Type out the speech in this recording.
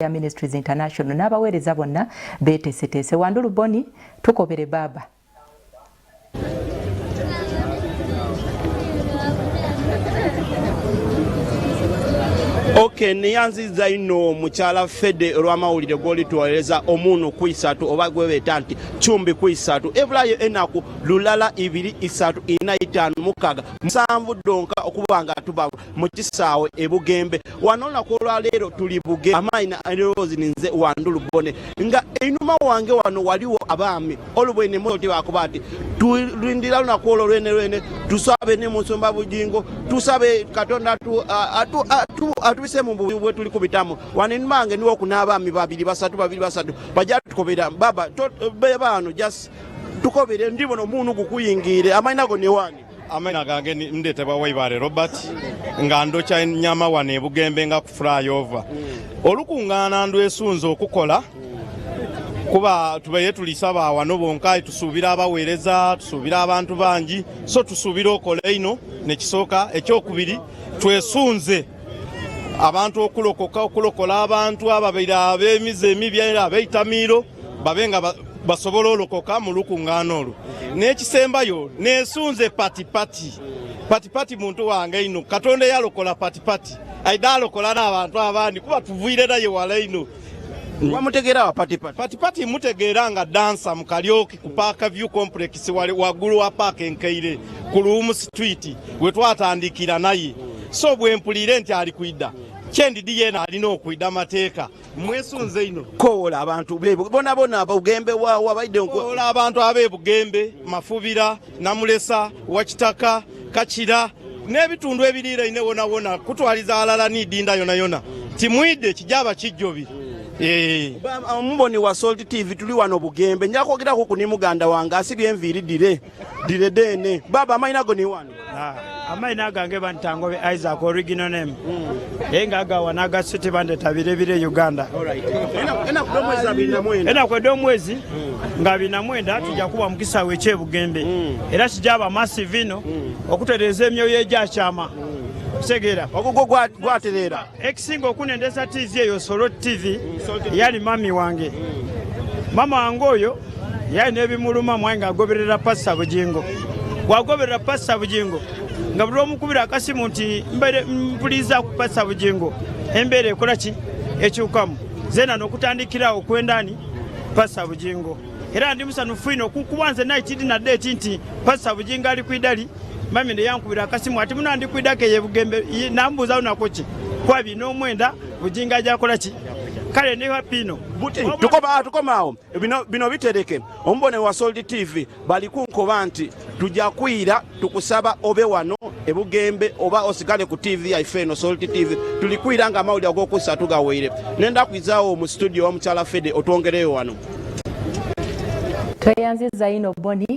ya Ministries International n'abaweereza bonna beeteeseteese. Wandulu Boni tukobere baba. Okay, niyanziza ino mukyala Fede olw'amawulire goli tuwaleza omuno kwisatu oba gwebeta nti chumbi kwisatu ebulayo enaku lulala 2 3 4 5 6 7 donka okubanga tuba mu kisaawe ebugembe wanola ko lwaleero tuli buge amaina erozi ninze Wandulu Bone nga enuma wange wano waliwo abaami olubwene moti bakubati tulindira lunakolo lwene tusabe ne musomba bujingo tusabe Katonda atubise mu bwe tuli kubitamu wanenmange niwo kunabaami 2 3 bajja tukobera baba bano just tukobere ndibono munu gukuyingire amaina go ne wani amaina gange ndete bawaibare Robert ngando cha nyama wane bugembe nga ku flyover olukungana ndo esunzo okukola kuba tubaye tulisaba wano bonkai tusubira abaweereza tusubira abantu bangi so tusubira okola ino ne kisoka ekyokubiri twesunze abantu okulokola abantu ababeera abemize emibya abeitamiro babenga basobola olokoka mu lukungana olwo n'ekisembayo nesunze pati muntu wange ino Katonda yalokola pati aida alokola n'abantu abandi kuba tuvuire naye wala ino wamutegera wa pati mutegera nga dansa mu Kalyoki ku Park View Complex wali wagulu wa Park Enkeire ku Lumu Street we twatandikira naye so bwe mpulire nti ali kuida chendi yena alina okuida mateeka mwesunze ino kola abantu bona abugembe wa abaide kola abantu abebugembe Mafubira Namulesa Wakitaka Kachira n'ebitundu ebirira ine wona kutwaliza alala nidinda yona timwide kijaba kijjobi Mboni wa Salt TV tuli wano bugembe nyakwogera ko kuni muganda wange asibye enviri dire dene baba amaina go ni wani amaina gange bantango be Isaac original name enga ga wanaga city bande tabire Uganda ena kwedo mwezi nga binamwenda tujja kuba mukisa weche bugembe era kijaba massive ino okutereza emyoyo ejachama segera ogugo gwaterera ekisingo okunendeza TV eyo Solo TV yali mami wange mama wange oyo yali nebimuluma mwange agoberera passa bujingo wagoberera passa bujingo nga buli omukubira akasimu nti mpuliza ku passa bujingo embere ekola ki ekyukamu zena n'okutandikira okwendani passa bujingo era ndi musanufu ino kukubanze naye kidi na date nti passa bujingo ali kwidali mami ne yankubira akasimu ati munandi kwidake ye bugembe nambuza unakoki kwabi n'omwenda bujinga ajakola ki kale ne hapino tukomaawo bino bitereke ombone wa Salt TV bali kunkoba nti tujja kwira tukusaba obe wano ebugembe oba osigale ku TV yaifeno Salt TV tulikwira nga amawulire ag'okussa tugaweire nenda kwizaawo mu studio wa mukyala Fede otwongereyo wano tweyanziza ino Boni